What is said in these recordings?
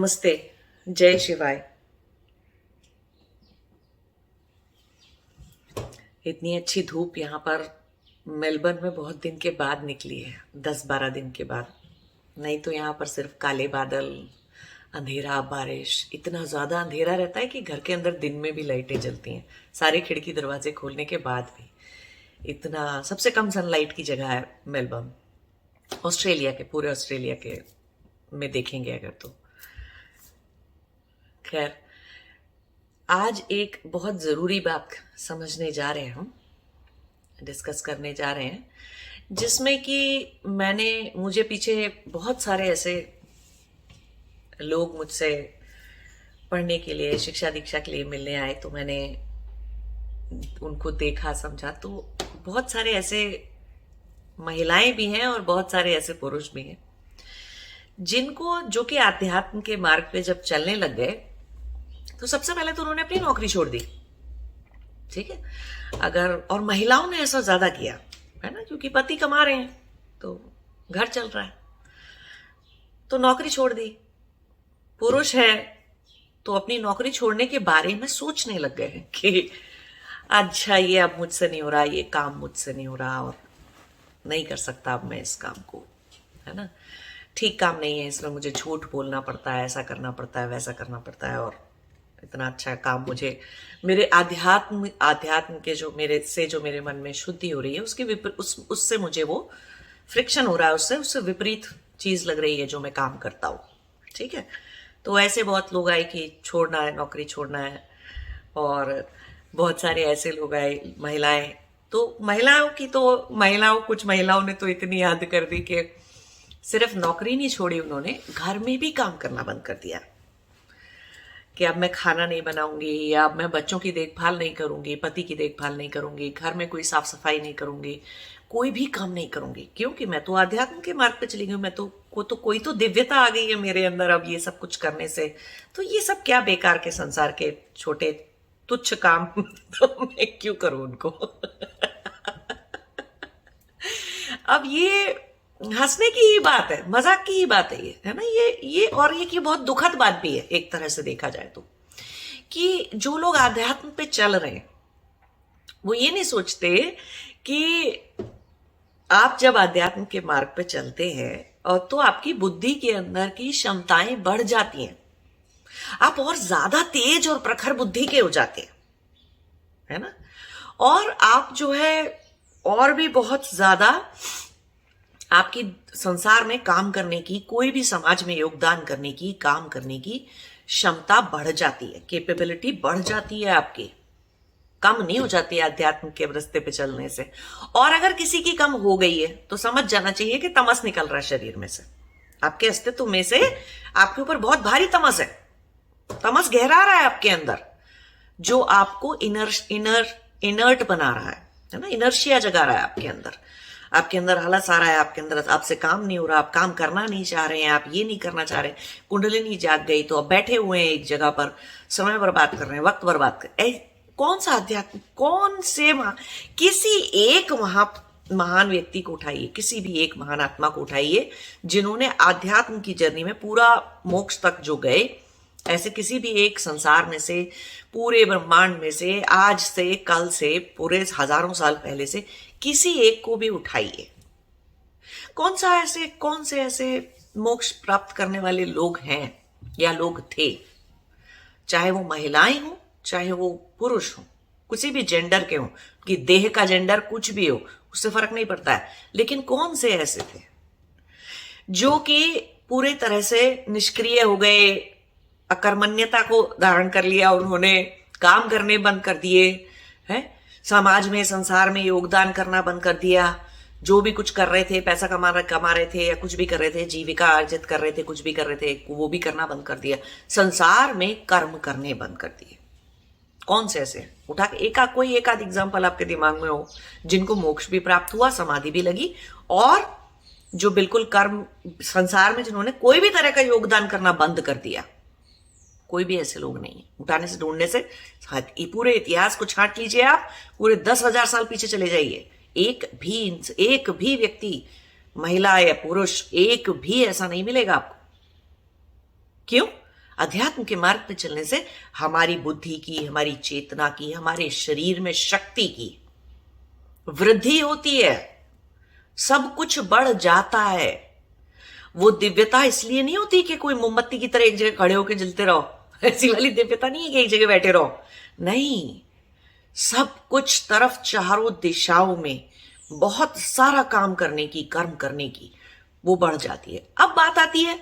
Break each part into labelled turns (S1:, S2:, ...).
S1: नमस्ते। जय शिवाय। इतनी अच्छी धूप यहाँ पर मेलबर्न में बहुत दिन के बाद निकली है, 10-12 दिन के बाद। नहीं तो यहाँ पर सिर्फ काले बादल, अंधेरा, बारिश, इतना ज़्यादा अंधेरा रहता है कि घर के अंदर दिन में भी लाइटें जलती हैं, सारे खिड़की दरवाजे खोलने के बाद भी। इतना सबसे कम सनलाइट की जगह है मेलबर्न, ऑस्ट्रेलिया के, पूरे ऑस्ट्रेलिया के में देखेंगे अगर तो। खैर, आज एक बहुत ज़रूरी बात समझने जा रहे हैं, हम डिस्कस करने जा रहे हैं, जिसमें कि मुझे पीछे बहुत सारे ऐसे लोग मुझसे पढ़ने के लिए, शिक्षा दीक्षा के लिए मिलने आए, तो मैंने उनको देखा, समझा, तो बहुत सारे ऐसे महिलाएं भी हैं और बहुत सारे ऐसे पुरुष भी हैं जिनको, जो कि आध्यात्म के मार्ग पे जब चलने लग गए, तो सबसे पहले तो उन्होंने अपनी नौकरी छोड़ दी। ठीक है, अगर, और महिलाओं ने ऐसा ज्यादा किया है ना, क्योंकि पति कमा रहे हैं तो घर चल रहा है, तो नौकरी छोड़ दी। पुरुष है तो अपनी नौकरी छोड़ने के बारे में सोचने लग गए हैं कि अच्छा, ये अब मुझसे नहीं हो रहा, ये काम मुझसे नहीं हो रहा और नहीं कर सकता अब मैं इस काम को, है ना, ठीक काम नहीं है, इसमें मुझे झूठ बोलना पड़ता है, ऐसा करना पड़ता है, वैसा करना पड़ता है, और इतना अच्छा काम मुझे, मेरे आध्यात्म के जो मेरे मन में शुद्धि हो रही है, उससे मुझे वो फ्रिक्शन हो रहा है, उससे विपरीत चीज लग रही है जो मैं काम करता हूँ। ठीक है, तो ऐसे बहुत लोग आए कि छोड़ना है, नौकरी छोड़ना है, और बहुत सारे ऐसे लोग आए, महिलाएं, तो कुछ महिलाओं ने तो इतनी याद कर दी कि सिर्फ नौकरी नहीं छोड़ी, उन्होंने घर में भी काम करना बंद कर दिया कि अब मैं खाना नहीं बनाऊंगी, या अब मैं बच्चों की देखभाल नहीं करूंगी, पति की देखभाल नहीं करूंगी, घर में कोई साफ सफाई नहीं करूंगी, कोई भी काम नहीं करूंगी, क्योंकि मैं तो आध्यात्म के मार्ग पे चली गई, मैं तो कोई तो दिव्यता आ गई है मेरे अंदर अब ये सब कुछ करने से, तो ये सब क्या बेकार के संसार के छोटे तुच्छ काम तो मैं क्यों करूं उनको। अब ये हंसने की ही बात है, मजाक की ही बात है, ये है ना, ये बहुत दुखद बात भी है एक तरह से देखा जाए तो, कि जो लोग आध्यात्म पे चल रहे हैं वो ये नहीं सोचते कि आप जब आध्यात्म के मार्ग पे चलते हैं और तो आपकी बुद्धि के अंदर की क्षमताएं बढ़ जाती हैं, आप और ज्यादा तेज और प्रखर बुद्धि के हो जाते हैं, है ना, और आप जो है और भी बहुत ज्यादा आपकी संसार में काम करने की, कोई भी समाज में योगदान करने की, काम करने की क्षमता बढ़ जाती है, कैपेबिलिटी बढ़ जाती है आपकी, कम नहीं हो जाती है आध्यात्म के रास्ते पे चलने से। और अगर किसी की कम हो गई है तो समझ जाना चाहिए कि तमस निकल रहा है शरीर में से, आपके अस्तित्व में से आपके ऊपर बहुत भारी तमस है, तमस गहरा रहा है आपके अंदर, जो आपको इनर्ट बना रहा है ना, इनर्शिया जगा रहा है आपके अंदर आलस आ रहा है, आपके अंदर आपसे काम नहीं हो रहा, आप काम करना नहीं चाह रहे हैं, आप ये नहीं करना चाह रहे, कुंडलिनी जाग गई तो अब बैठे हुए हैं एक जगह पर, समय बर्बाद कर रहे हैं, वक्त बर्बाद कर, कौन सा अध्यात्म, किसी एक महान व्यक्ति को उठाइए, किसी भी एक महान आत्मा को उठाइए जिन्होंने आध्यात्म की जर्नी में पूरा मोक्ष तक जो गए, ऐसे किसी भी एक संसार में से, पूरे ब्रह्मांड में से, आज से, कल से, पूरे हजारों साल पहले से किसी एक को भी उठाइए, कौन से ऐसे मोक्ष प्राप्त करने वाले लोग हैं या लोग थे, चाहे वो महिलाएं हो, चाहे वो पुरुष हो, किसी भी जेंडर के हो, कि देह का जेंडर कुछ भी हो, उससे फर्क नहीं पड़ता है, लेकिन कौन से ऐसे थे जो कि पूरे तरह से निष्क्रिय हो गए, अकर्मण्यता को धारण कर लिया, उन्होंने काम करने बंद कर दिए हैं, समाज में, संसार में योगदान करना बंद कर दिया, जो भी कुछ कर रहे थे, पैसा कमा रहे थे या कुछ भी कर रहे थे, जीविका अर्जित कर रहे थे, कुछ भी कर रहे थे, वो भी करना बंद कर दिया, संसार में कर्म करने बंद कर दिए। कौन से ऐसे उठा के कोई एक आध एग्जाम्पल आपके दिमाग में हो जिनको मोक्ष भी प्राप्त हुआ, समाधि भी लगी, और जो बिल्कुल कर्म संसार में जिन्होंने कोई भी तरह का योगदान करना बंद कर दिया? कोई भी ऐसे लोग नहीं है। उठाने से ढूंढने से पूरे इतिहास को छांट लीजिए, आप पूरे 10,000 साल पीछे चले जाइए, एक भी व्यक्ति, महिला या पुरुष, एक भी ऐसा नहीं मिलेगा आपको। क्यों? अध्यात्म के मार्ग पे चलने से हमारी बुद्धि की, हमारी चेतना की, हमारे शरीर में शक्ति की वृद्धि होती है, सब कुछ बढ़ जाता है। वो दिव्यता इसलिए नहीं होती कि कोई मोमबत्ती की तरह एक जगह खड़े होकर जलते रहो, ऐसी वाली दिव्यता नहीं है कि एक जगह बैठे रहो, नहीं, सब कुछ तरफ चारों दिशाओं में बहुत सारा काम करने की, कर्म करने की वो बढ़ जाती है। अब बात आती है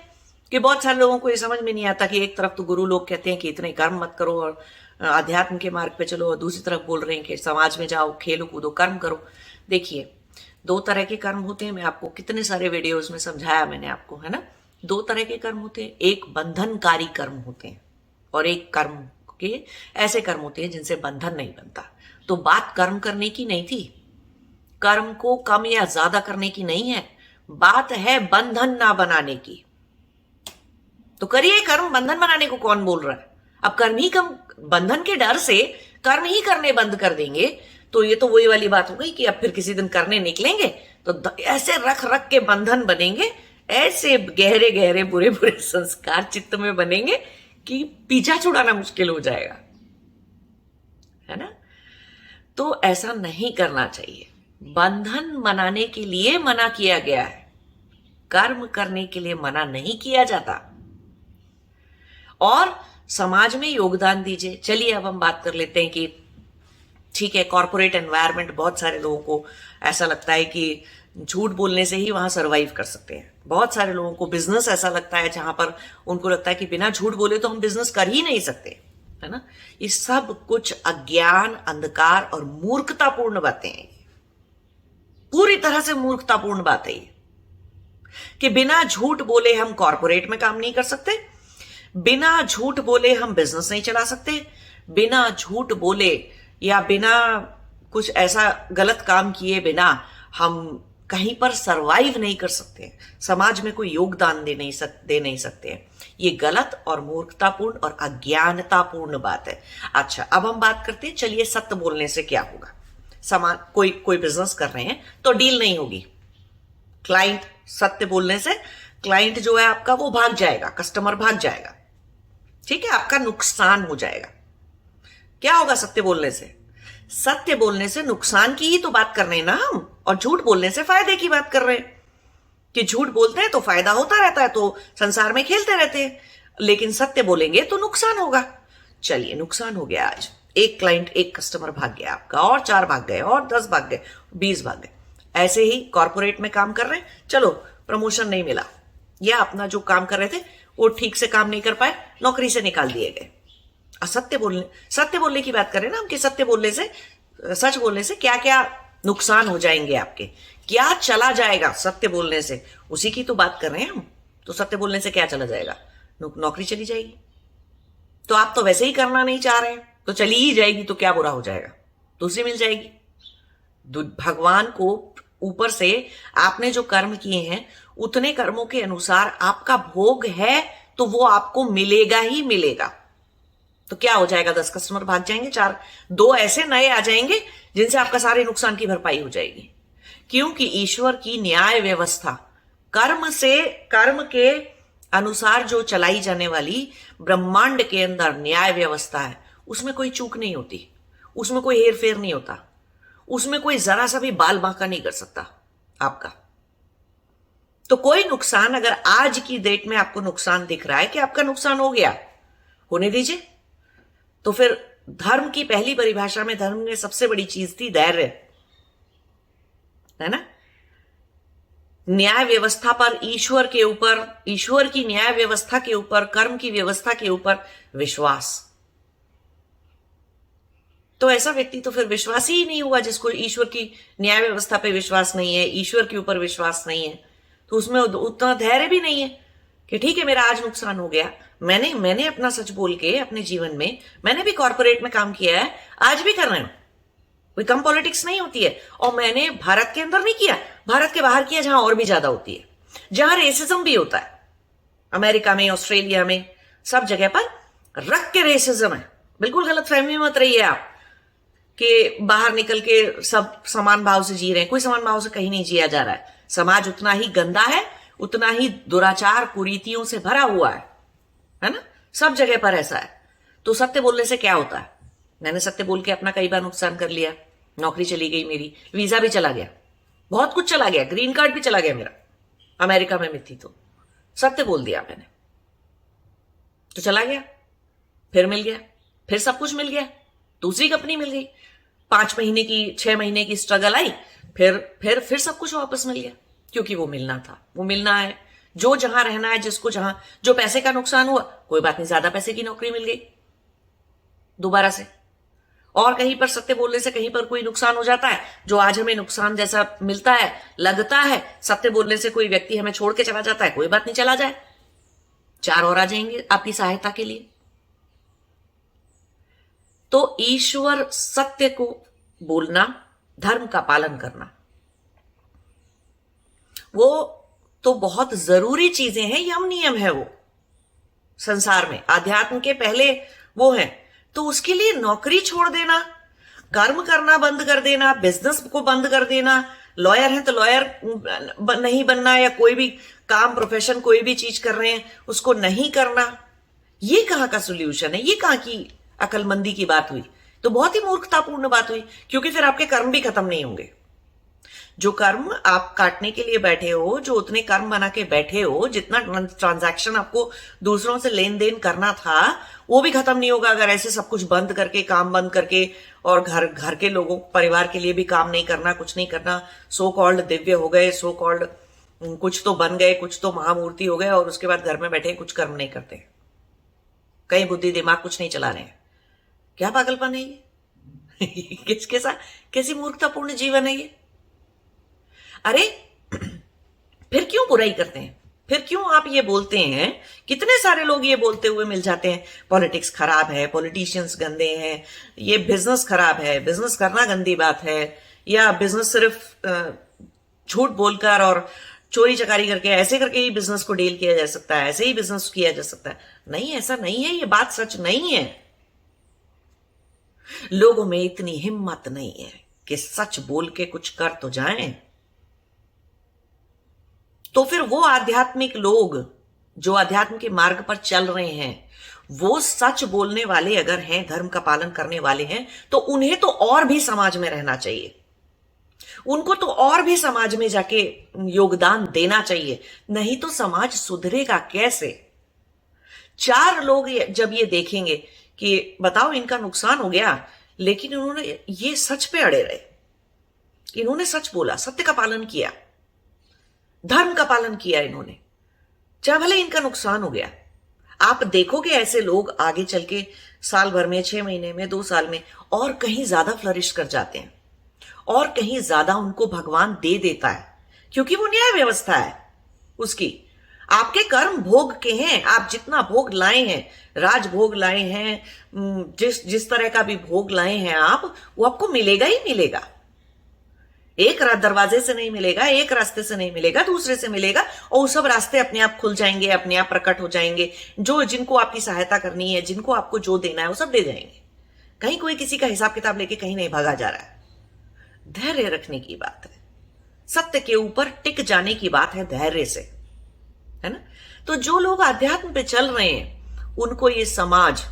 S1: कि बहुत सारे लोगों को ये समझ में नहीं आता कि एक तरफ तो गुरु लोग कहते हैं कि इतने कर्म मत करो और अध्यात्म के मार्ग पे चलो, और दूसरी तरफ बोल रहे हैं कि समाज में जाओ, खेलो कूदो, कर्म करो। देखिए, दो तरह के कर्म होते हैं, मैं आपको कितने सारे वीडियोस में समझाया मैंने आपको, है ना। दो तरह के कर्म होते हैं, एक बंधनकारी कर्म होते हैं और एक कर्म के ऐसे कर्म होते हैं जिनसे बंधन नहीं बनता। तो बात कर्म करने की नहीं थी, कर्म को कम या ज्यादा करने की नहीं है, बात है बंधन ना बनाने की। तो करिए कर्म, बंधन बनाने को कौन बोल रहा है। अब कर्म ही कम, बंधन के डर से कर्म ही करने बंद कर देंगे तो ये तो वही वाली बात हो गई कि अब फिर किसी दिन करने निकलेंगे तो ऐसे रख रख के बंधन बनेंगे, ऐसे गहरे गहरे बुरे बुरे संस्कार चित्त में बनेंगे कि पीछा छुड़ाना मुश्किल हो जाएगा, है ना। तो ऐसा नहीं करना चाहिए। बंधन बनाने के लिए मना किया गया है, कर्म करने के लिए मना नहीं किया जाता। और समाज में योगदान दीजिए। चलिए अब हम बात कर लेते हैं कि ठीक है, कॉर्पोरेट एनवायरनमेंट, बहुत सारे लोगों को ऐसा लगता है कि झूठ बोलने से ही वहां सरवाइव कर सकते हैं। बहुत सारे लोगों को बिजनेस ऐसा लगता है जहां पर उनको लगता है कि बिना झूठ बोले तो हम बिजनेस कर ही नहीं सकते, है ना। ये सब कुछ अज्ञान, अंधकार और मूर्खतापूर्ण बातें हैं, पूरी तरह से मूर्खतापूर्ण बात है ये कि बिना झूठ बोले हम कॉर्पोरेट में काम नहीं कर सकते, बिना झूठ बोले हम बिजनेस नहीं चला सकते, बिना झूठ बोले या बिना कुछ ऐसा गलत काम किए बिना हम कहीं पर सरवाइव नहीं कर सकते, समाज में कोई योगदान दे नहीं सकते। ये गलत और मूर्खतापूर्ण और अज्ञानतापूर्ण बात है। अच्छा, अब हम बात करते हैं, चलिए सत्य बोलने से क्या होगा। कोई बिजनेस कर रहे हैं तो डील नहीं होगी, क्लाइंट, सत्य बोलने से क्लाइंट जो है आपका वो भाग जाएगा, कस्टमर भाग जाएगा, ठीक है, आपका नुकसान हो जाएगा। क्या होगा सत्य बोलने से? सत्य बोलने से नुकसान की ही तो बात कर रहे हैं ना हम, और झूठ बोलने से फायदे की बात कर रहे हैं कि झूठ बोलते हैं तो फायदा होता रहता है, तो संसार में खेलते रहते हैं, लेकिन सत्य बोलेंगे तो नुकसान होगा। चलिए, नुकसान हो गया, आज एक क्लाइंट, एक कस्टमर भाग गया आपका, और 4 भाग गए, और 10 भाग गए, 20 भाग गए। ऐसे ही कॉर्पोरेट में काम कर रहे हैं, चलो प्रमोशन नहीं मिला, या अपना जो काम कर रहे थे वो ठीक से काम नहीं कर पाए, नौकरी से निकाल दिए गए। सत्य बोलने की बात करें ना हम कि सत्य बोलने से, सच बोलने से क्या क्या नुकसान हो जाएंगे आपके, क्या चला जाएगा सत्य बोलने से, उसी की तो बात कर रहे हैं हम। तो सत्य बोलने से क्या चला जाएगा? नौकरी चली जाएगी। तो आप तो वैसे ही करना नहीं चाह रहे हैं, तो चली ही जाएगी तो क्या बुरा हो जाएगा, दूसरी मिल जाएगी। भगवान को ऊपर से आपने जो कर्म किए हैं उतने कर्मों के अनुसार आपका भोग है, तो वो आपको मिलेगा ही मिलेगा। तो क्या हो जाएगा, 10 कस्टमर भाग जाएंगे, 2 ऐसे नए आ जाएंगे जिनसे आपका सारे नुकसान की भरपाई हो जाएगी। क्योंकि ईश्वर की न्याय व्यवस्था, कर्म के अनुसार जो चलाई जाने वाली ब्रह्मांड के अंदर न्याय व्यवस्था है, उसमें कोई चूक नहीं होती, उसमें कोई हेर फेर नहीं होता, उसमें कोई जरा सा भी बाल बांका नहीं कर सकता आपका। तो कोई नुकसान, अगर आज की डेट में आपको नुकसान दिख रहा है कि आपका नुकसान हो गया, होने दीजिए। तो फिर धर्म की पहली परिभाषा में धर्म में सबसे बड़ी चीज थी धैर्य, है ना। न्याय व्यवस्था पर, ईश्वर के ऊपर, ईश्वर की न्याय व्यवस्था के ऊपर, कर्म की व्यवस्था के ऊपर विश्वास। तो ऐसा व्यक्ति तो फिर विश्वास ही नहीं हुआ जिसको ईश्वर की न्याय व्यवस्था पे विश्वास नहीं है, ईश्वर के ऊपर विश्वास नहीं है, तो उसमें उतना धैर्य भी नहीं है कि ठीक है मेरा आज नुकसान हो गया, मैंने अपना सच बोल के अपने जीवन में, मैंने भी कॉर्पोरेट में काम किया है, आज भी कर रहे हैं, कोई कम पॉलिटिक्स नहीं होती है। और मैंने भारत के अंदर नहीं किया, भारत के बाहर किया, जहां और भी ज्यादा होती है, जहां रेसिज्म भी होता है, अमेरिका में, ऑस्ट्रेलिया में, सब जगह पर रख के रेसिज्म है। बिल्कुल गलत फहमी मत रहिए आप कि बाहर निकल के सब समान भाव से जी रहे हैं, कोई समान भाव से कहीं नहीं जिया जा रहा है। समाज उतना ही गंदा है, उतना ही दुराचार कुरीतियों से भरा हुआ है ना। सब जगह पर ऐसा है। तो सत्य बोलने से क्या होता है? मैंने सत्य बोल के अपना कई बार नुकसान कर लिया। नौकरी चली गई मेरी, वीजा भी चला गया, बहुत कुछ चला गया, ग्रीन कार्ड भी चला गया मेरा, अमेरिका में थी तो सत्य बोल दिया मैंने, तो चला गया, फिर मिल गया, फिर सब कुछ मिल गया, दूसरी कंपनी मिल गई, 5 महीने की 6 महीने की स्ट्रगल आई, फिर सब कुछ वापस मिल गया, क्योंकि वो मिलना था, वो मिलना है। जो जहां रहना है, जिसको जहां, जो पैसे का नुकसान हुआ, कोई बात नहीं, ज्यादा पैसे की नौकरी मिल गई दोबारा से। और कहीं पर सत्य बोलने से कहीं पर कोई नुकसान हो जाता है, जो आज हमें नुकसान जैसा मिलता है, लगता है, सत्य बोलने से कोई व्यक्ति हमें छोड़ के चला जाता है, कोई बात नहीं, चला जाए, 4 और आ जाएंगे आपकी सहायता के लिए। तो ईश्वर सत्य को बोलना, धर्म का पालन करना, वो तो बहुत जरूरी चीजें हैं, यम नियम है वो संसार में, आध्यात्म के पहले वो है। तो उसके लिए नौकरी छोड़ देना, कर्म करना बंद कर देना, बिजनेस को बंद कर देना, लॉयर है तो लॉयर नहीं बनना, या कोई भी काम प्रोफेशन कोई भी चीज कर रहे हैं उसको नहीं करना, ये कहां का सोल्यूशन है? ये कहां की अकलमंदी की बात हुई? तो बहुत ही मूर्खतापूर्ण बात हुई, क्योंकि फिर आपके कर्म भी खत्म नहीं होंगे। जो कर्म आप काटने के लिए बैठे हो, जो उतने कर्म बना के बैठे हो, जितना ट्रांजैक्शन आपको दूसरों से लेन देन करना था, वो भी खत्म नहीं होगा अगर ऐसे सब कुछ बंद करके, काम बंद करके, और घर के लोगों, परिवार के लिए भी काम नहीं करना, कुछ नहीं करना, सो कॉल्ड दिव्य हो गए, सो कॉल्ड कुछ तो बन गए, कुछ तो महामूर्ति हो गए, और उसके बाद घर में बैठे कुछ कर्म नहीं करते, कहीं बुद्धि दिमाग कुछ नहीं चला रहे हैं। क्या पागलपन है ये? किसके साथ, कैसी मूर्खतापूर्ण जीवन है ये? अरे फिर क्यों बुराई करते हैं? फिर क्यों आप ये बोलते हैं? कितने सारे लोग ये बोलते हुए मिल जाते हैं, पॉलिटिक्स खराब है, पॉलिटिशियंस गंदे हैं, ये बिजनेस खराब है, बिजनेस करना गंदी बात है, या बिजनेस सिर्फ झूठ बोलकर और चोरी चकारी करके, ऐसे करके ही बिजनेस को डील किया जा सकता है, ऐसे ही बिजनेस किया जा सकता है। नहीं, ऐसा नहीं है, ये बात सच नहीं है। लोगों में इतनी हिम्मत नहीं है कि सच बोल के कुछ कर तो जाएं। तो फिर वो आध्यात्मिक लोग जो अध्यात्म के मार्ग पर चल रहे हैं, वो सच बोलने वाले अगर हैं, धर्म का पालन करने वाले हैं, तो उन्हें तो और भी समाज में रहना चाहिए, उनको तो और भी समाज में जाके योगदान देना चाहिए, नहीं तो समाज सुधरेगा कैसे? 4 लोग जब ये देखेंगे कि बताओ इनका नुकसान हो गया, लेकिन इन्होंने ये सच पे अड़े रहे, इन्होंने सच बोला, सत्य का पालन किया, धर्म का पालन किया इन्होंने, चाहे भले इनका नुकसान हो गया। आप देखोगे ऐसे लोग आगे चल के साल भर में, 6 महीने में, 2 साल में और कहीं ज्यादा फ्लरिश कर जाते हैं, और कहीं ज्यादा उनको भगवान दे देता है, क्योंकि वो न्याय व्यवस्था है उसकी। आपके कर्म भोग के हैं, आप जितना भोग लाए हैं, राजभोग लाए हैं, जिस तरह का भी भोग लाए हैं आप, वो आपको मिलेगा ही मिलेगा। एक दरवाजे से नहीं मिलेगा, एक रास्ते से नहीं मिलेगा, दूसरे से मिलेगा, और वो सब रास्ते अपने आप खुल जाएंगे, अपने आप प्रकट हो जाएंगे। जो जिनको आपकी सहायता करनी है, जिनको आपको जो देना है, वो सब दे जाएंगे। कहीं कोई किसी का हिसाब किताब लेके कहीं नहीं भागा जा रहा है। धैर्य रखने की बात है, सत्य के ऊपर टिक जाने की बात है, धैर्य से, है ना? तो जो लोग आध्यात्म पे चल रहे हैं, उनको ये समाज,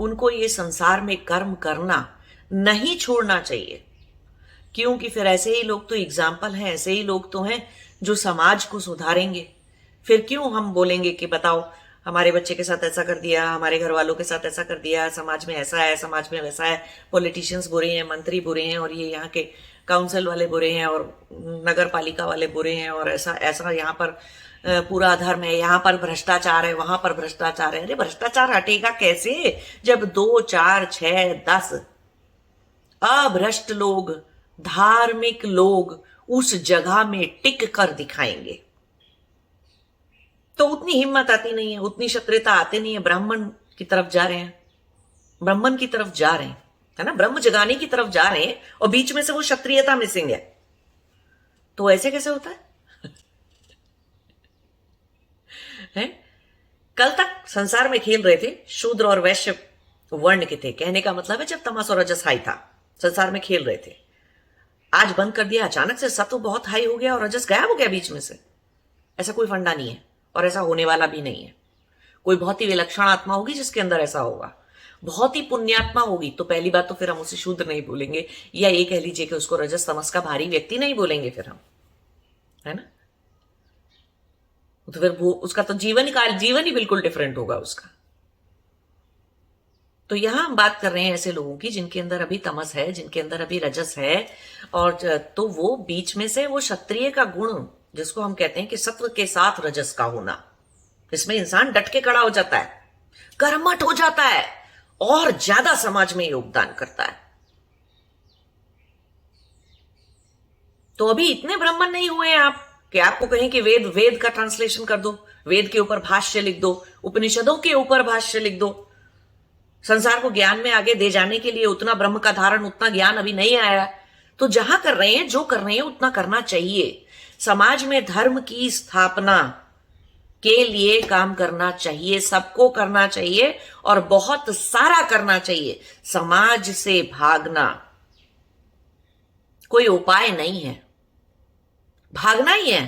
S1: उनको ये संसार में कर्म करना नहीं छोड़ना चाहिए, क्योंकि फिर ऐसे ही लोग तो एग्जाम्पल हैं, ऐसे ही लोग तो हैं जो समाज को सुधारेंगे। फिर क्यों हम बोलेंगे कि बताओ हमारे बच्चे के साथ ऐसा कर दिया, हमारे घर वालों के साथ ऐसा कर दिया, समाज में ऐसा है, समाज में वैसा है, पॉलिटिशियंस बुरे हैं, मंत्री बुरे हैं, और ये यहाँ के काउंसिल वाले बुरे हैं, और नगर पालिका वाले बुरे हैं, और ऐसा ऐसा यहाँ पर पूरा अधर्म है, यहाँ पर भ्रष्टाचार है, वहां पर भ्रष्टाचार है। अरे भ्रष्टाचार हटेगा कैसे, जब 2, 4, 6, 10 अभ्रष्ट लोग, धार्मिक लोग उस जगह में टिक कर दिखाएंगे। तो उतनी हिम्मत आती नहीं है, उतनी क्षत्रियता आती नहीं है। ब्राह्मण की तरफ जा रहे हैं, ब्राह्मण की तरफ जा रहे हैं, है ना, ब्रह्म जगाने की तरफ जा रहे हैं, और बीच में से वो क्षत्रियता मिसिंग है। तो ऐसे कैसे होता है? है? कल तक संसार में खेल रहे थे, शूद्र और वैश्य वर्ण के थे, कहने का मतलब है जब तमस और रजस हाई था, संसार में खेल रहे थे। आज बंद कर दिया, अचानक से सत्व बहुत हाई हो गया और रजस गायब हो गया बीच में से। ऐसा कोई फंडा नहीं है, और ऐसा होने वाला भी नहीं है। कोई बहुत ही विलक्षण आत्मा होगी जिसके अंदर ऐसा होगा, बहुत ही पुण्यात्मा होगी, तो पहली बात तो फिर हम उसे शुद्ध नहीं बोलेंगे, या ये कह लीजिए कि उसको रजस तमस का भारी व्यक्ति नहीं बोलेंगे फिर हम, है ना। तो फिर वो उसका तो जीवन ही बिल्कुल डिफरेंट होगा उसका। तो यहां हम बात कर रहे हैं ऐसे लोगों की जिनके अंदर अभी तमस है, जिनके अंदर अभी रजस है, और तो वो बीच में से वो क्षत्रिय का गुण जिसको हम कहते हैं कि सत्व के साथ रजस का होना, इसमें इंसान डट के खड़ा हो जाता है, कर्मठ हो जाता है और ज्यादा समाज में योगदान करता है। तो अभी इतने ब्राह्मण नहीं हुए हैं आप कि आपको कहें कि वेद का ट्रांसलेशन कर दो, वेद के ऊपर भाष्य लिख दो, उपनिषदों के ऊपर भाष्य लिख दो। संसार को ज्ञान में आगे दे जाने के लिए उतना ब्रह्म का धारण, उतना ज्ञान अभी नहीं आया। तो जहां कर रहे हैं, जो कर रहे हैं, उतना करना चाहिए। समाज में धर्म की स्थापना के लिए काम करना चाहिए, सबको करना चाहिए और बहुत सारा करना चाहिए। समाज से भागना कोई उपाय नहीं है, भागना ही है।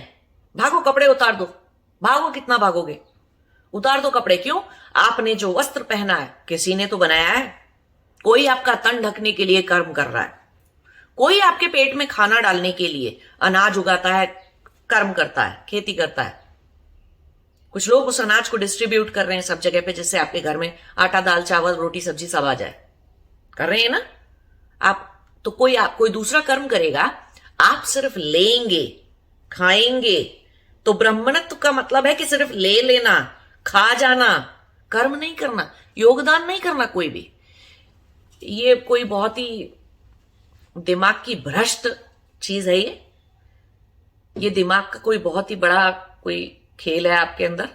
S1: भागो, कपड़े उतार दो, भागो, कितना भागोगे, उतार दो कपड़े। क्यों? आपने जो वस्त्र पहना है किसी ने तो बनाया है, कोई आपका तन ढकने के लिए कर्म कर रहा है, कोई आपके पेट में खाना डालने के लिए अनाज उगाता है, कर्म करता है, खेती करता है। कुछ लोग उस अनाज को डिस्ट्रीब्यूट कर रहे हैं सब जगह पे, जिससे आपके घर में आटा, दाल, चावल, रोटी, सब्जी सब आ जाए। कर रहे हैं ना आप। तो कोई दूसरा कर्म करेगा, आप सिर्फ लेंगे, खाएंगे। तो ब्राह्मणत्व का मतलब है कि सिर्फ ले लेना, खा जाना, कर्म नहीं करना, योगदान नहीं करना कोई भी। ये कोई बहुत ही दिमाग की भ्रष्ट चीज है ये दिमाग का कोई बहुत ही बड़ा कोई खेल है आपके अंदर,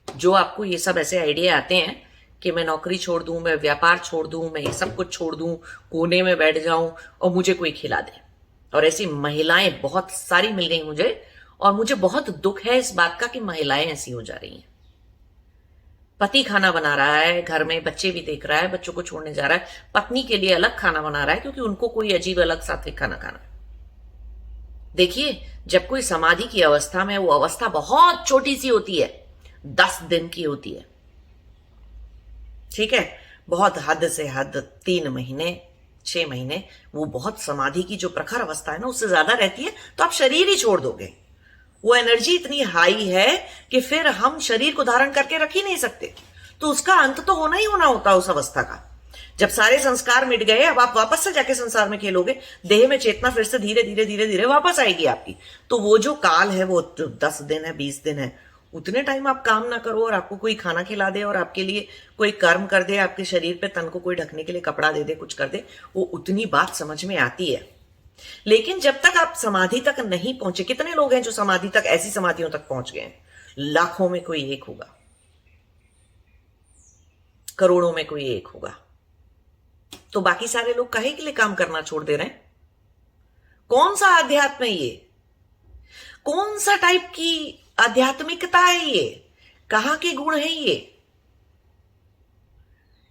S1: जो आपको ये सब ऐसे आइडिया आते हैं कि मैं नौकरी छोड़ दूं, मैं व्यापार छोड़ दूं, मैं ये सब कुछ छोड़ दूं, कोने में बैठ जाऊं और मुझे कोई खिला दे। और ऐसी महिलाएं बहुत सारी मिल गई मुझे, और मुझे बहुत दुख है इस बात का कि महिलाएं ऐसी हो जा रही हैं। पति खाना बना रहा है, घर में बच्चे भी देख रहा है, बच्चों को छोड़ने जा रहा है, पत्नी के लिए अलग खाना बना रहा है क्योंकि उनको कोई अजीब अलग सात्विक खाना खाना। देखिए, जब कोई समाधि की अवस्था में, वो अवस्था बहुत छोटी सी होती है, 10 दिन की होती है, ठीक है, बहुत हद से हद 3 महीने, 6 महीने, वो बहुत समाधि की जो प्रखर अवस्था है ना, उससे ज्यादा रहती है। तो आप शरीर ही छोड़ दोगे। वो एनर्जी इतनी हाई है कि फिर हम शरीर को धारण करके रख ही नहीं सकते। तो उसका अंत तो होना ही होना होता उस अवस्था का। जब सारे संस्कार मिट गए, अब आप वापस से जाके संसार में खेलोगे, देह में चेतना फिर से धीरे धीरे धीरे धीरे वापस आएगी आपकी। तो वो जो काल है, वो 10 दिन है, 20 दिन है, उतने टाइम आप काम ना करो और आपको कोई खाना खिला दे और आपके लिए कोई कर्म कर दे, आपके शरीर पे, तन को कोई ढकने के लिए कपड़ा दे दे, कुछ कर दे, वो उतनी बात समझ में आती है। लेकिन जब तक आप समाधि तक नहीं पहुंचे, कितने लोग हैं जो समाधि तक, ऐसी समाधियों तक पहुंच गए? लाखों में कोई एक होगा, करोड़ों में कोई एक होगा। तो बाकी सारे लोग काहे के लिए काम करना छोड़ दे रहे हैं? कौन सा अध्यात्म है ये? कौन सा टाइप की आध्यात्मिकता है ये? कहां के गुण है ये?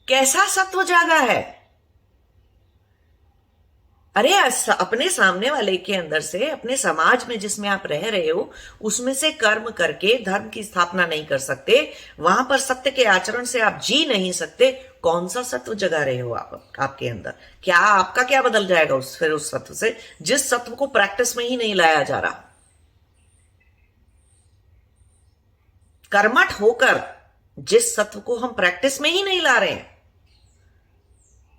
S1: कैसा सत्व जागा है? अरे अपने सामने वाले के अंदर से, अपने समाज में जिसमें आप रह रहे हो, उसमें से कर्म करके धर्म की स्थापना नहीं कर सकते, वहां पर सत्य के आचरण से आप जी नहीं सकते। कौन सा सत्व जगा रहे हो आप आपके अंदर? क्या आपका क्या बदल जाएगा फिर उस सत्व से, जिस सत्व को प्रैक्टिस में ही नहीं लाया जा रहा? कर्मठ होकर जिस सत्व को हम प्रैक्टिस में ही नहीं ला रहे हैं,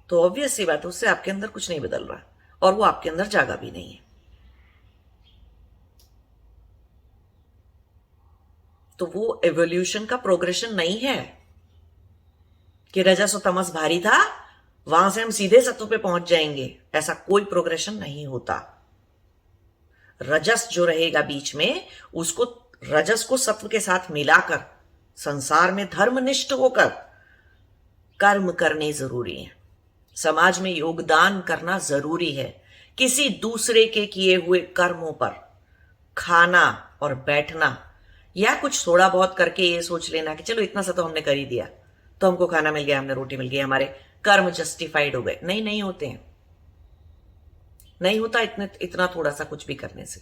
S1: तो ऑब्वियस सी बात है, उससे आपके अंदर कुछ नहीं बदल रहा और वो आपके अंदर जागा भी नहीं है। तो वो एवोल्यूशन का प्रोग्रेशन नहीं है कि रजस और तमस भारी था, वहां से हम सीधे सत्व पे पहुंच जाएंगे। ऐसा कोई प्रोग्रेशन नहीं होता। रजस जो रहेगा बीच में, उसको, रजस को सत्व के साथ मिलाकर संसार में धर्मनिष्ठ होकर कर्म करने जरूरी है। समाज में योगदान करना जरूरी है। किसी दूसरे के किए हुए कर्मों पर खाना और बैठना, या कुछ थोड़ा बहुत करके ये सोच लेना कि चलो इतना सा तो हमने कर ही दिया, तो हमको खाना मिल गया, हमने रोटी मिल गई, हमारे कर्म जस्टिफाइड हो गए। नहीं, नहीं होते हैं, नहीं होता इतना थोड़ा सा कुछ भी करने से।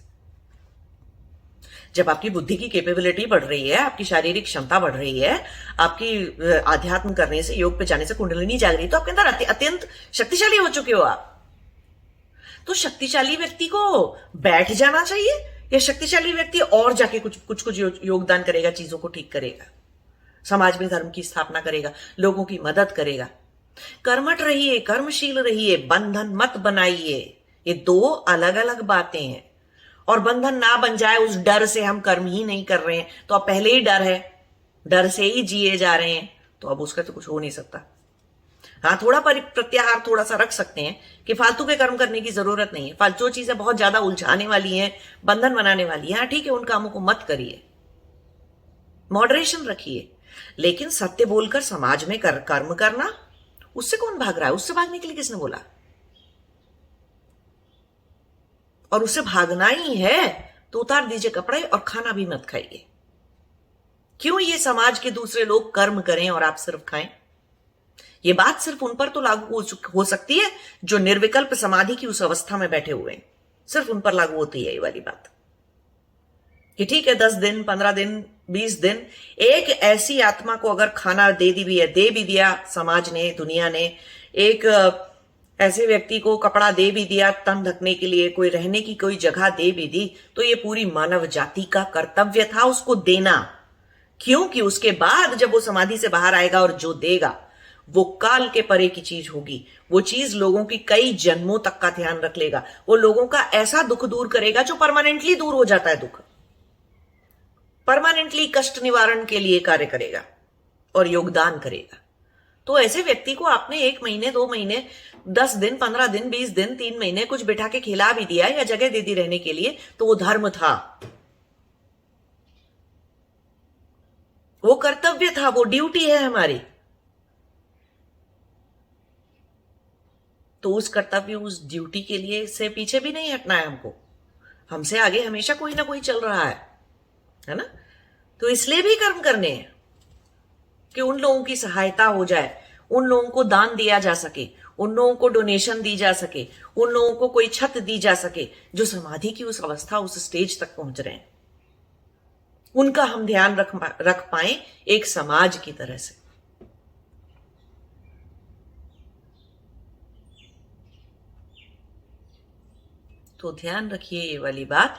S1: जब आपकी बुद्धि की कैपेबिलिटी बढ़ रही है, आपकी शारीरिक क्षमता बढ़ रही है, आपकी आध्यात्म करने से, योग पे जाने से कुंडलिनी जाग रही है, तो आपके अंदर अत्यंत शक्तिशाली हो चुके हो आप। तो शक्तिशाली व्यक्ति को बैठ जाना चाहिए, या शक्तिशाली व्यक्ति और जाके कुछ कुछ कुछ योगदान करेगा, चीजों को ठीक करेगा, समाज में धर्म की स्थापना करेगा, लोगों की मदद करेगा। कर्मठ रहिए, कर्मशील रहिए, बंधन मत बनाइए। ये दो अलग अलग बातें हैं। और बंधन ना बन जाए उस डर से हम कर्म ही नहीं कर रहे हैं, तो अब पहले ही डर है, डर से ही जिए जा रहे हैं, तो अब उसका तो कुछ हो नहीं सकता। हाँ, थोड़ा प्रत्याहार थोड़ा सा रख सकते हैं कि फालतू के कर्म करने की जरूरत नहीं है, फालतू चीजें बहुत ज्यादा उलझाने वाली हैं, बंधन बनाने वाली है, हाँ ठीक है, उन कामों को मत करिए, मॉडरेशन रखिए। लेकिन सत्य बोलकर समाज में कर्म करना, उससे कौन भाग रहा है? उससे भागने के लिए किसने बोला? और उससे भागना ही है तो उतार दीजिए कपड़े और खाना भी मत खाइए। क्यों ये समाज के दूसरे लोग कर्म करें और आप सिर्फ खाएं? ये बात सिर्फ उन पर तो लागू हो सकती है जो निर्विकल्प समाधि की उस अवस्था में बैठे हुए हैं, सिर्फ उन पर लागू होती है ये वाली बात कि ठीक है 10 दिन 15 दिन 20 दिन एक ऐसी आत्मा को अगर खाना दे भी दिया समाज ने, दुनिया ने, एक ऐसे व्यक्ति को कपड़ा दे भी दिया तन ढकने के लिए, कोई रहने की कोई जगह दे भी दी, तो ये पूरी मानव जाति का कर्तव्य था उसको देना। क्योंकि उसके बाद जब वो समाधि से बाहर आएगा और जो देगा वो काल के परे की चीज होगी, वो चीज लोगों की कई जन्मों तक का ध्यान रख लेगा, वो लोगों का ऐसा दुख दूर करेगा जो परमानेंटली दूर हो जाता है, दुख परमानेंटली कष्ट निवारण के लिए कार्य करेगा और योगदान करेगा। तो ऐसे व्यक्ति को आपने 1 महीने 2 महीने 10 दिन 15 दिन 20 दिन 3 महीने कुछ बिठा के खिला भी दिया या जगह दे दी रहने के लिए, तो वो धर्म था, वो कर्तव्य था, वो ड्यूटी है हमारी। तो उस कर्तव्य उस ड्यूटी के लिए से पीछे भी नहीं हटना है हमको, हमसे आगे हमेशा कोई ना कोई चल रहा है ना। तो इसलिए भी कर्म करने हैं कि उन लोगों की सहायता हो जाए, उन लोगों को दान दिया जा सके, उन लोगों को डोनेशन दी जा सके, उन लोगों को कोई छत दी जा सके जो समाधि की उस अवस्था उस स्टेज तक पहुंच रहे हैं, उनका हम ध्यान रख पाए एक समाज की तरह से। तो ध्यान रखिए ये वाली बात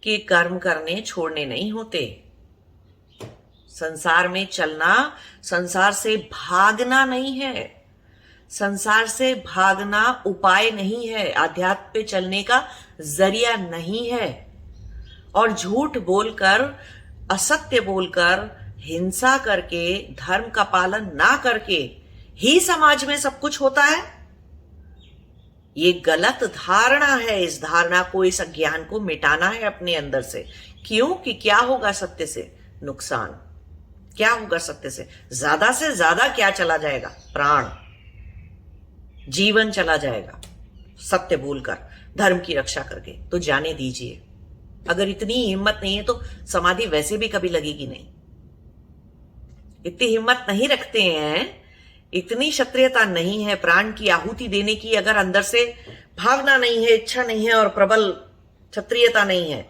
S1: कि कर्म करने छोड़ने नहीं होते, संसार में चलना संसार से भागना नहीं है, संसार से भागना उपाय नहीं है, आध्यात्म पे चलने का जरिया नहीं है। और झूठ बोलकर, असत्य बोलकर, हिंसा करके, धर्म का पालन ना करके ही समाज में सब कुछ होता है, ये गलत धारणा है। इस धारणा को, इस अज्ञान को मिटाना है अपने अंदर से। क्यों? कि क्या होगा सत्य से? नुकसान। क्या होगा सत्य से ज्यादा क्या चला जाएगा? प्राण, जीवन चला जाएगा सत्य बोलकर, धर्म की रक्षा करके। तो जाने दीजिए। अगर इतनी हिम्मत नहीं है तो समाधि वैसे भी कभी लगेगी नहीं। इतनी हिम्मत नहीं रखते हैं, इतनी क्षत्रियता नहीं है प्राण की आहुति देने की, अगर अंदर से भावना नहीं है, इच्छा नहीं है और प्रबल क्षत्रियता नहीं है,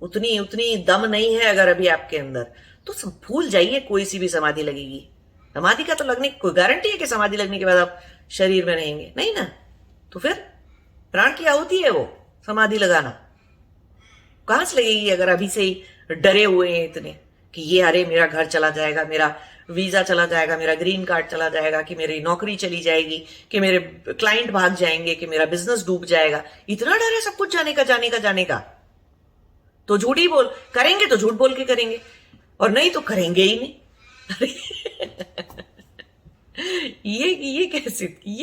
S1: उतनी दम नहीं है अगर अभी आपके अंदर, तो भूल जाइए कोई सी भी समाधि लगेगी। समाधि का तो लगने की कोई गारंटी है कि समाधि लगने के बाद आप शरीर में रहेंगे? नहीं ना। तो फिर प्राण की आहुति है वो समाधि लगाना, कहां से लगेगी अगर अभी से ही डरे हुए हैं इतने कि ये अरे मेरा घर चला जाएगा, मेरा वीजा चला जाएगा, मेरा ग्रीन कार्ड चला जाएगा, कि मेरी नौकरी चली जाएगी, कि मेरे क्लाइंट भाग जाएंगे, कि मेरा बिजनेस डूब जाएगा। इतना डर है सब कुछ जाने का। तो झूठ ही बोल करेंगे तो झूठ बोल के करेंगे, और नहीं तो करेंगे ही नहीं। ये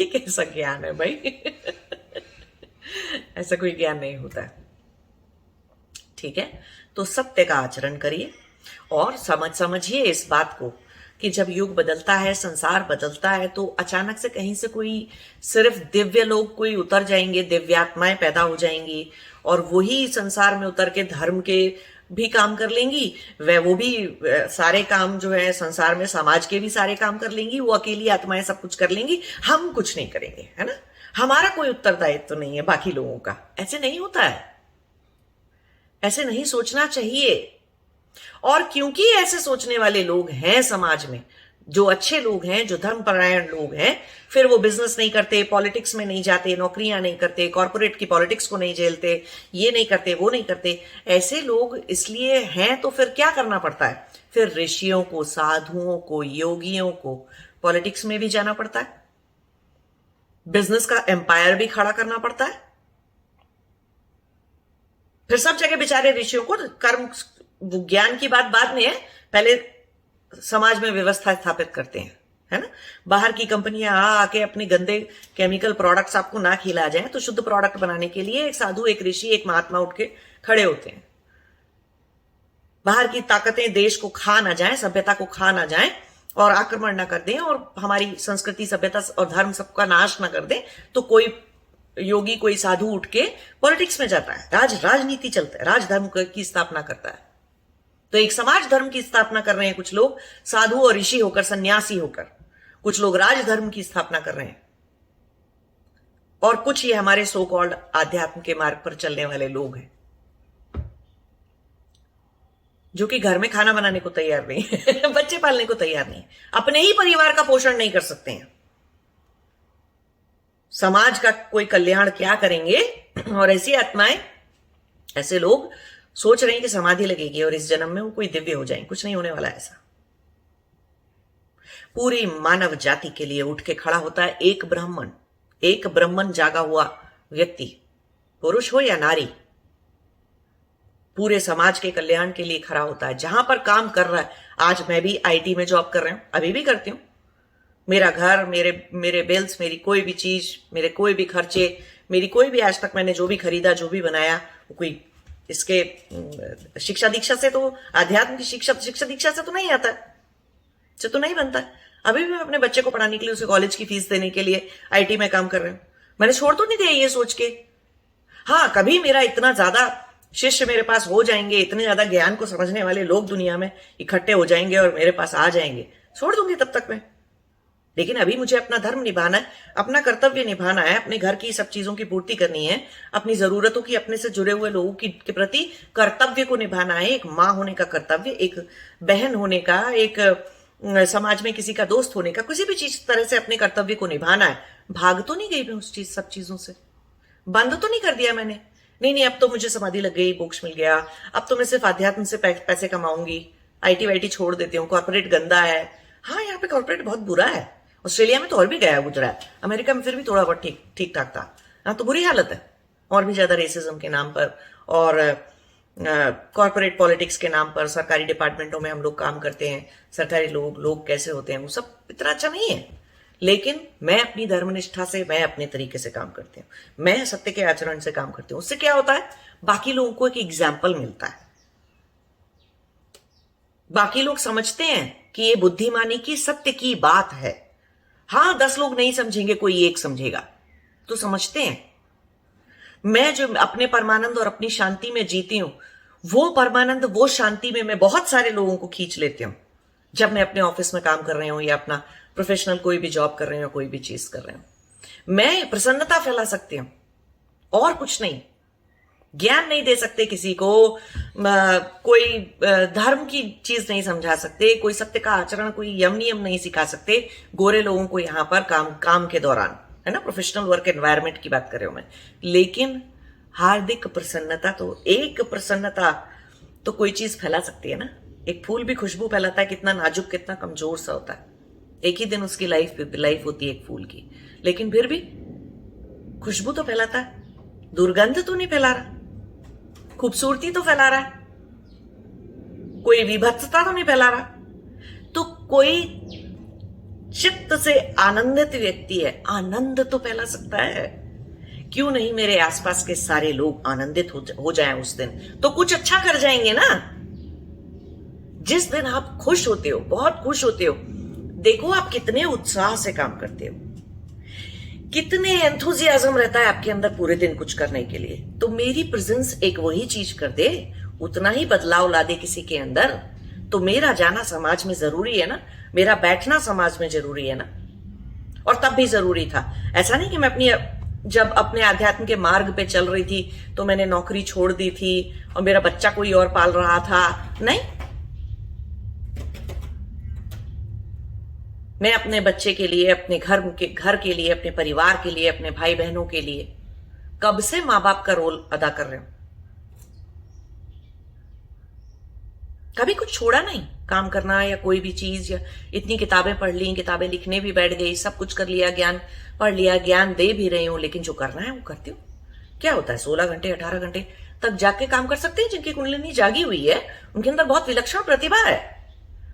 S1: कैसा ज्ञान है भाई? ऐसा कोई ज्ञान नहीं होता है। ठीक है, तो सत्य का आचरण करिए और समझिए इस बात को कि जब युग बदलता है, संसार बदलता है, तो अचानक से कहीं से कोई सिर्फ दिव्य लोग कोई उतर जाएंगे, दिव्यात्माएं पैदा हो जाएंगी और वही संसार में उतर के धर्म के भी काम कर लेंगी। वो भी सारे काम जो है संसार में, समाज के भी सारे काम कर लेंगी। वो अकेली आत्माएं सब कुछ कर लेंगी, हम कुछ नहीं करेंगे, है ना। हमारा कोई उत्तरदायित्व तो नहीं है बाकी लोगों का। ऐसे नहीं होता है, ऐसे नहीं सोचना चाहिए। और क्योंकि ऐसे सोचने वाले लोग हैं समाज में, जो अच्छे लोग हैं, जो धर्मपरायण लोग हैं, फिर वो बिजनेस नहीं करते, पॉलिटिक्स में नहीं जाते, नौकरियां नहीं करते, कॉर्पोरेट की पॉलिटिक्स को नहीं झेलते, ये नहीं करते, वो नहीं करते। ऐसे लोग इसलिए हैं तो फिर क्या करना पड़ता है? फिर ऋषियों को, साधुओं को, योगियों को पॉलिटिक्स में भी जाना पड़ता है, बिजनेस का एम्पायर भी खड़ा करना पड़ता है। फिर सब जगह बेचारे ऋषियों को कर्म ज्ञान की बात बाद में है, पहले समाज में व्यवस्था स्थापित करते हैं, है ना। बाहर की कंपनियां आके अपने गंदे केमिकल प्रोडक्ट्स आपको ना खिला जाए तो शुद्ध प्रोडक्ट बनाने के लिए एक साधु, एक ऋषि, एक महात्मा उठ के खड़े होते हैं। बाहर की ताकतें देश को खा ना जाए, सभ्यता को खा ना जाए और आक्रमण ना कर दें और हमारी संस्कृति, सभ्यता और धर्म सबका नाश ना कर दें, तो कोई योगी, कोई साधु उठ के पॉलिटिक्स में जाता है, राजनीति चलता है, राजधर्म की स्थापना करता है। तो एक समाज धर्म की स्थापना कर रहे हैं कुछ लोग, साधु और ऋषि होकर, सन्यासी होकर। कुछ लोग राजधर्म की स्थापना कर रहे हैं और कुछ ये हमारे सो कॉल्ड आध्यात्म के मार्ग पर चलने वाले लोग हैं जो कि घर में खाना बनाने को तैयार नहीं है बच्चे पालने को तैयार नहीं, अपने ही परिवार का पोषण नहीं कर सकते हैं। समाज का कोई कल्याण क्या करेंगे? और ऐसी आत्माएं, ऐसे लोग सोच रहे हैं कि समाधि लगेगी और इस जन्म में वो कोई दिव्य हो जाएंगे। कुछ नहीं होने वाला ऐसा। पूरी मानव जाति के लिए उठ के खड़ा होता है एक ब्राह्मण जागा हुआ व्यक्ति, पुरुष हो या नारी, पूरे समाज के कल्याण के लिए खड़ा होता है। जहां पर काम कर रहा है, आज मैं भी आईटी में जॉब कर रही हूं, अभी भी करती हूं। मेरा घर, मेरे बिल्स, मेरी कोई भी चीज, मेरे कोई भी खर्चे, मेरी कोई भी आज तक मैंने जो भी खरीदा, जो भी बनाया, वो कोई इसके शिक्षा दीक्षा से, तो आध्यात्म की शिक्षा दीक्षा से तो नहीं आता, से तो नहीं बनता। अभी भी मैं अपने बच्चे को पढ़ाने के लिए, उसे कॉलेज की फीस देने के लिए आईटी में काम कर रहे हूं। मैंने छोड़ तो नहीं दिया ये सोच के, हाँ कभी मेरा इतना ज्यादा शिष्य मेरे पास हो जाएंगे, इतने ज्यादा ज्ञान को समझने वाले लोग दुनिया में इकट्ठे हो जाएंगे और मेरे पास आ जाएंगे, छोड़ दूंगी तब तक मैं। लेकिन अभी मुझे अपना धर्म निभाना है, अपना कर्तव्य निभाना है, अपने घर की सब चीजों की पूर्ति करनी है, अपनी जरूरतों की, अपने से जुड़े हुए लोगों के प्रति कर्तव्य को निभाना है। एक माँ होने का कर्तव्य, एक बहन होने का, एक समाज में किसी का दोस्त होने का, किसी भी चीज तरह से अपने कर्तव्य को निभाना है। भाग तो नहीं गई मैं उस सब चीजों से, बंद तो नहीं कर दिया मैंने। नहीं, अब तो मुझे समाधि लग गई, मोक्ष मिल गया, अब तो मैं सिर्फ अध्यात्म से पैसे कमाऊंगी, आईटी वाईटी छोड़ देती हूँ, कॉर्पोरेट गंदा है। हाँ, यहाँ पे कॉर्पोरेट बहुत बुरा है। ऑस्ट्रेलिया में तो और भी गया गुजरा है, अमेरिका में फिर भी थोड़ा बहुत ठीक ठाक था। यहाँ तो बुरी हालत है, और भी ज्यादा रेसिज्म के नाम पर और कॉर्पोरेट पॉलिटिक्स के नाम पर सरकारी डिपार्टमेंटों में हम लोग काम करते हैं। सरकारी लोग कैसे होते हैं, वो सब इतना अच्छा नहीं है। लेकिन मैं अपनी धर्मनिष्ठा से, मैं अपने तरीके से काम करती हूँ, मैं सत्य के आचरण से काम करती हूँ। उससे क्या होता है, बाकी लोगों को एक एग्जाम्पल मिलता है। बाकी लोग समझते हैं कि ये बुद्धिमानी की, सत्य की बात है। हाँ, 10 लोग नहीं समझेंगे, कोई एक समझेगा, तो समझते हैं। मैं जो अपने परमानंद और अपनी शांति में जीती हूं, वो परमानंद, वो शांति में मैं बहुत सारे लोगों को खींच लेती हूं। जब मैं अपने ऑफिस में काम कर रही हूं या अपना प्रोफेशनल कोई भी जॉब कर रही हूं, कोई भी चीज कर रही हूं, मैं प्रसन्नता फैला सकती हूं और कुछ नहीं। ज्ञान नहीं दे सकते किसी को, कोई धर्म की चीज नहीं समझा सकते, कोई सत्य का आचरण, कोई यम नियम नहीं सिखा सकते गोरे लोगों को यहाँ पर काम के दौरान, है ना, प्रोफेशनल वर्क एनवायरनमेंट की बात कर रही हूं मैं। लेकिन हार्दिक प्रसन्नता, तो एक प्रसन्नता तो कोई चीज फैला सकती है ना। एक फूल भी खुशबू फैलाता है, कितना नाजुक, कितना कमजोर सा होता है। एक ही दिन उसकी लाइफ होती है एक फूल की, लेकिन फिर भी खुशबू तो फैलाता है, दुर्गंध तो नहीं फैला रहा, खूबसूरती तो फैला रहा है, कोई विभत्सता तो नहीं फैला रहा। तो कोई चित्त से आनंदित व्यक्ति है, आनंद तो फैला सकता है। क्यों नहीं मेरे आसपास के सारे लोग आनंदित हो जाएं उस दिन, तो कुछ अच्छा कर जाएंगे ना। जिस दिन आप खुश होते हो, बहुत खुश होते हो, देखो आप कितने उत्साह से काम करते हो, कितने एंथुजियाज्म रहता है आपके अंदर पूरे दिन कुछ करने के लिए। तो मेरी प्रेजेंस एक वही चीज कर दे, उतना ही बदलाव ला दे किसी के अंदर, तो मेरा जाना समाज में जरूरी है ना, मेरा बैठना समाज में जरूरी है ना। और तब भी जरूरी था। ऐसा नहीं कि मैं जब अपने आध्यात्म के मार्ग पे चल रही थी तो मैंने नौकरी छोड़ दी थी और मेरा बच्चा कोई और पाल रहा था, नहीं। मैं अपने बच्चे के लिए, अपने घर के लिए, अपने परिवार के लिए, अपने भाई बहनों के लिए कब से मां बाप का रोल अदा कर रहे हूं। कभी कुछ छोड़ा नहीं, काम करना या कोई भी चीज, या इतनी किताबें पढ़ ली, किताबें लिखने भी बैठ गई, सब कुछ कर लिया, ज्ञान पढ़ लिया, ज्ञान दे भी रही हूं, लेकिन जो करना है वो करती हूँ। क्या होता है, 16 घंटे 18 घंटे तक जाग के काम कर सकते हैं जिनकी कुंडलिनी जागी हुई है, उनके अंदर बहुत विलक्षण प्रतिभा है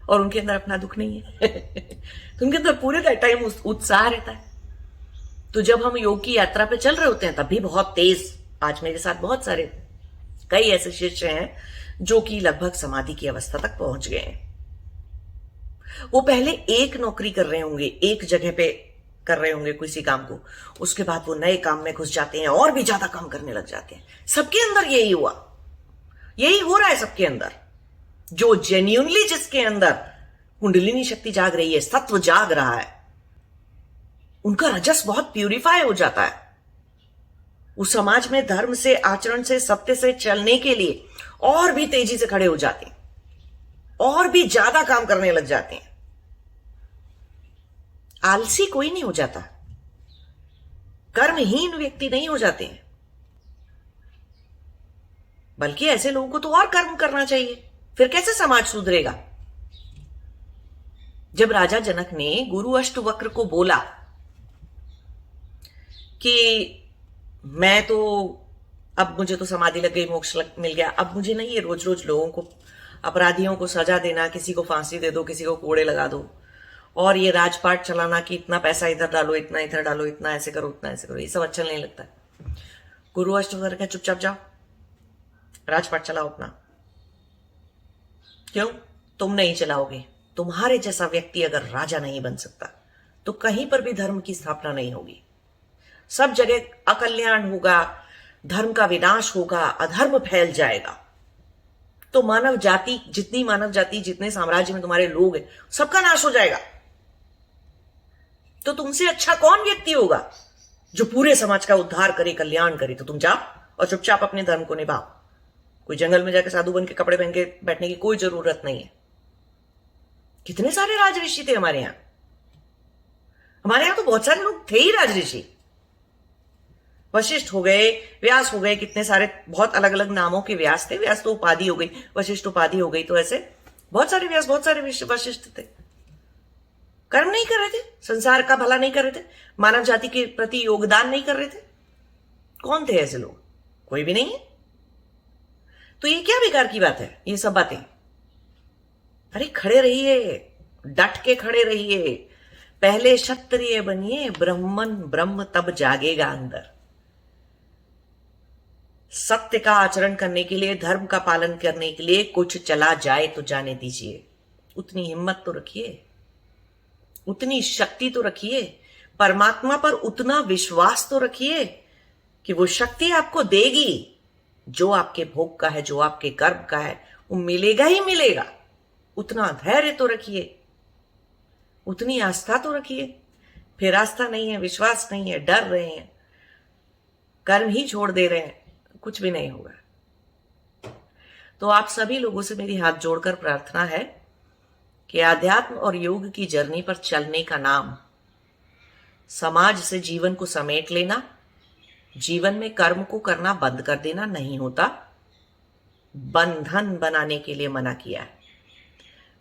S1: और उनके अंदर अपना दुख नहीं है। तो उनके अंदर पूरे टाइम उत्साह रहता है। तो जब हम योग की यात्रा पे चल रहे होते हैं तब भी बहुत तेज, आज मेरे साथ बहुत सारे कई ऐसे शिष्य हैं जो कि लगभग समाधि की अवस्था तक पहुंच गए हैं। वो पहले एक नौकरी कर रहे होंगे, एक जगह पे कर रहे होंगे किसी काम को, उसके बाद वो नए काम में घुस जाते हैं और भी ज्यादा काम करने लग जाते हैं। सबके अंदर यही हुआ, यही हो रहा है सबके अंदर। जो जेन्यूनली जिसके अंदर कुंडलिनी शक्ति जाग रही है, सत्व जाग रहा है, उनका रजस बहुत प्यूरिफाई हो जाता है। उस समाज में धर्म से, आचरण से, सत्य से चलने के लिए और भी तेजी से खड़े हो जाते हैं और भी ज्यादा काम करने लग जाते हैं। आलसी कोई नहीं हो जाता, कर्महीन व्यक्ति नहीं हो जाते हैं, बल्कि ऐसे लोगों को तो और कर्म करना चाहिए, फिर कैसे समाज सुधरेगा। जब राजा जनक ने गुरु अष्टवक्र को बोला कि मैं तो, अब मुझे तो समाधि लग गई, मोक्ष मिल गया, अब मुझे नहीं ये रोज रोज लोगों को, अपराधियों को सजा देना, किसी को फांसी दे दो, किसी को कोड़े लगा दो, और ये राजपाट चलाना कि इतना पैसा इधर डालो, इतना इधर डालो, इतना ऐसे करो, उतना ऐसे करो, ये सब अच्छा नहीं लगता। गुरु अष्टवक्र का चुपचाप जाओ, राजपाट चलाओ अपना। क्यों? तुम नहीं चलाओगे, तुम्हारे जैसा व्यक्ति अगर राजा नहीं बन सकता तो कहीं पर भी धर्म की स्थापना नहीं होगी। सब जगह अकल्याण होगा, धर्म का विनाश होगा, अधर्म फैल जाएगा। तो मानव जाति, जितनी मानव जाति, जितने साम्राज्य में तुम्हारे लोग हैं, सबका नाश हो जाएगा। तो तुमसे अच्छा कौन व्यक्ति होगा जो पूरे समाज का उद्धार करे, कल्याण करे। तो तुम जाओ और चुपचाप अपने धर्म को निभाओ। कोई जंगल में जाकर साधु बन के कपड़े पहन के बैठने की कोई जरूरत नहीं है। कितने सारे राजऋषि थे हमारे यहां, हमारे यहां तो बहुत सारे लोग थे ही राजऋषि। वशिष्ठ हो गए, व्यास हो गए, कितने सारे बहुत अलग अलग नामों के व्यास थे। व्यास तो उपाधि हो गई, वशिष्ठ उपाधि हो गई, तो ऐसे बहुत सारे व्यास, बहुत सारे वशिष्ठ थे। कर्म नहीं कर रहे थे, संसार का भला नहीं कर रहे थे, मानव जाति के प्रति योगदान नहीं कर रहे थे। कौन थे ऐसे लोग? कोई भी नहीं है। तो ये क्या बेकार की बात है ये सब बातें? अरे खड़े रहिए, डट के खड़े रहिए। पहले क्षत्रिय बनिए, ब्राह्मण ब्रह्म तब जागेगा अंदर। सत्य का आचरण करने के लिए, धर्म का पालन करने के लिए कुछ चला जाए तो जाने दीजिए। उतनी हिम्मत तो रखिए, उतनी शक्ति तो रखिए, परमात्मा पर उतना विश्वास तो रखिए कि वो शक्ति आपको देगी। जो आपके भोग का है, जो आपके कर्म का है, वो मिलेगा ही मिलेगा। उतना धैर्य तो रखिए, उतनी आस्था तो रखिए। फिर आस्था नहीं है, विश्वास नहीं है, डर रहे हैं, कर्म ही छोड़ दे रहे हैं, कुछ भी नहीं होगा। तो आप सभी लोगों से मेरी हाथ जोड़कर प्रार्थना है कि आध्यात्म और योग की जर्नी पर चलने का नाम समाज से जीवन को समेट लेना, जीवन में कर्म को करना बंद कर देना नहीं होता। बंधन बनाने के लिए मना किया है,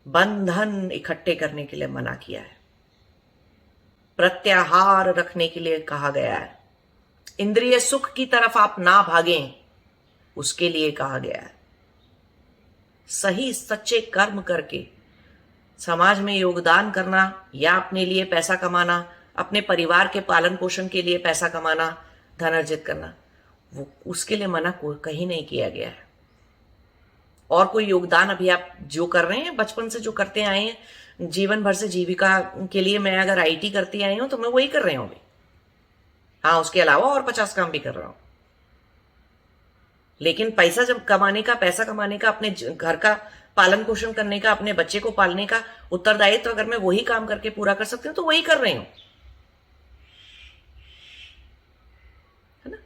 S1: बंधन इकट्ठे करने के लिए मना किया है, प्रत्याहार रखने के लिए कहा गया है, इंद्रिय सुख की तरफ आप ना भागें उसके लिए कहा गया है। सही सच्चे कर्म करके समाज में योगदान करना या अपने लिए पैसा कमाना, अपने परिवार के पालन पोषण के लिए पैसा कमाना, धन अर्जित करना, वो उसके लिए मना कहीं नहीं किया गया है। और कोई योगदान अभी आप जो कर रहे हैं, बचपन से जो करते आए हैं, जीवन भर से जीविका के लिए, मैं अगर आईटी करती आई हूं तो मैं वही कर रही हूं अभी। हाँ, उसके अलावा और 50 काम भी कर रहा हूं। लेकिन पैसा जब कमाने का, पैसा कमाने का, अपने घर का पालन पोषण करने का, अपने बच्चे को पालने का उत्तरदायित्व तो अगर मैं वही काम करके पूरा कर सकती हूँ तो वही कर रही हूं, है ना।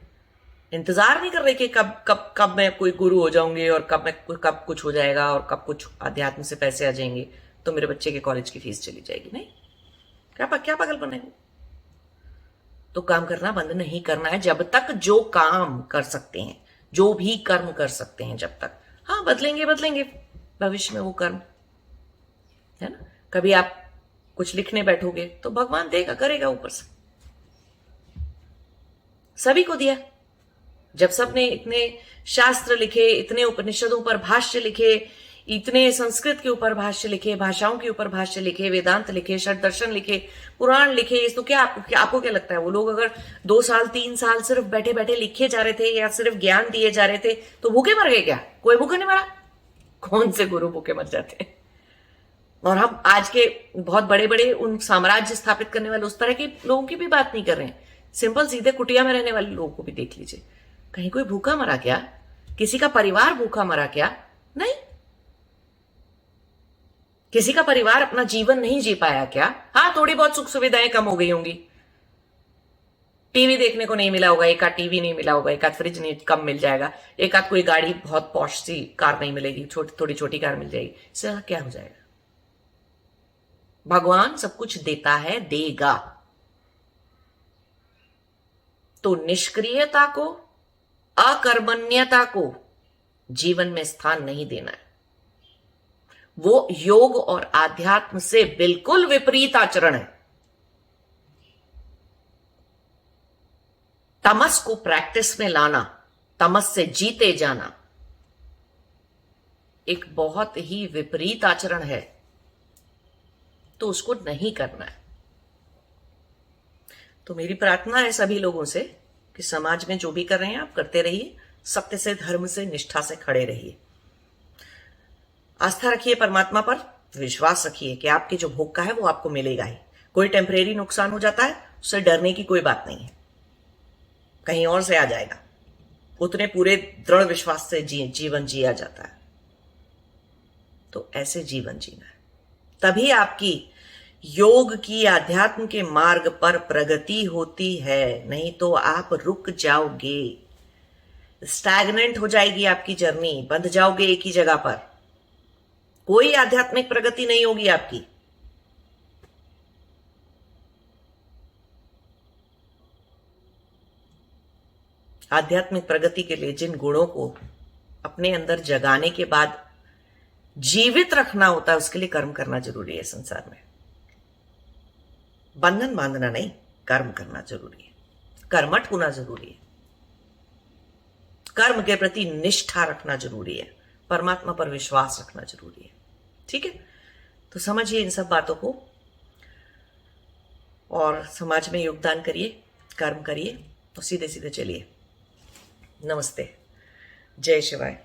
S1: इंतजार नहीं कर रही कि कब मैं कोई गुरु हो जाऊंगी और कब कुछ हो जाएगा और कब कुछ अध्यात्म से पैसे आ जाएंगे तो मेरे बच्चे के कॉलेज की फीस चली जाएगी। नहीं, क्या पागलपन है? तो काम करना बंद नहीं करना है जब तक जो काम कर सकते हैं, जो भी कर्म कर सकते हैं जब तक। हाँ, बदलेंगे भविष्य में वो कर्म, है ना। कभी आप कुछ लिखने बैठोगे तो भगवान देगा, करेगा ऊपर से। सभी को दिया। जब सबने इतने शास्त्र लिखे, इतने उपनिषदों पर भाष्य लिखे, इतने संस्कृत के ऊपर भाष्य लिखे, भाषाओं के ऊपर भाष्य लिखे, वेदांत लिखे, षट दर्शन लिखे, पुराण लिखे, तो क्या आपको क्या लगता है वो लोग अगर 2 साल 3 साल सिर्फ बैठे बैठे लिखे जा रहे थे या सिर्फ ज्ञान दिए जा रहे थे तो भूखे मर गए क्या? कोई भूखा नहीं मरा। कौन से गुरु भूखे मर जाते हैं? और हम आज के बहुत बड़े बड़े उन साम्राज्य स्थापित करने वाले उस तरह के लोगों की भी बात नहीं कर रहे हैं। सिंपल सीधे कुटिया में रहने वाले लोगों को भी देख लीजिए। कहीं कोई भूखा मरा क्या? किसी का परिवार भूखा मरा क्या? नहीं। किसी का परिवार अपना जीवन नहीं जी पाया क्या? हाँ, थोड़ी बहुत सुख सुविधाएं कम हो गई होंगी। टीवी देखने को नहीं मिला होगा, एक आध टीवी नहीं मिला होगा, एक आध फ्रिज नहीं कम मिल जाएगा, एक आध कोई गाड़ी बहुत पॉश सी कार नहीं मिलेगी, थोड़ी छोटी कार मिल जाएगी। इससे क्या हो जाएगा? भगवान सब कुछ देता है, देगा। तो निष्क्रियता को, अकर्मण्यता को जीवन में स्थान नहीं देना है। वो योग और आध्यात्म से बिल्कुल विपरीत आचरण है। तमस को प्रैक्टिस में लाना, तमस से जीते जाना एक बहुत ही विपरीत आचरण है, तो उसको नहीं करना है। तो मेरी प्रार्थना है सभी लोगों से कि समाज में जो भी कर रहे हैं आप करते रहिए, सत्य से, धर्म से, निष्ठा से खड़े रहिए। आस्था रखिए परमात्मा पर, विश्वास रखिए कि आपकी जो भोग का है वो आपको मिलेगा ही। कोई टेम्परेरी नुकसान हो जाता है, उससे डरने की कोई बात नहीं है, कहीं और से आ जाएगा। उतने पूरे दृढ़ विश्वास से जीवन जिया जाता है। तो ऐसे जीवन जीना है, तभी आपकी योग की, आध्यात्म के मार्ग पर प्रगति होती है। नहीं तो आप रुक जाओगे, स्टैग्नेंट हो जाएगी आपकी जर्नी, बंध जाओगे एक ही जगह पर, कोई आध्यात्मिक प्रगति नहीं होगी आपकी। आध्यात्मिक प्रगति के लिए जिन गुणों को अपने अंदर जगाने के बाद जीवित रखना होता है, उसके लिए कर्म करना जरूरी है। संसार में बंधन बांधना नहीं, कर्म करना जरूरी है, कर्मठ होना जरूरी है, कर्म के प्रति निष्ठा रखना जरूरी है, परमात्मा पर विश्वास रखना जरूरी है। ठीक है, तो समझिए इन सब बातों को और समाज में योगदान करिए, कर्म करिए, तो सीधे सीधे चलिए। नमस्ते, जय शिवाय।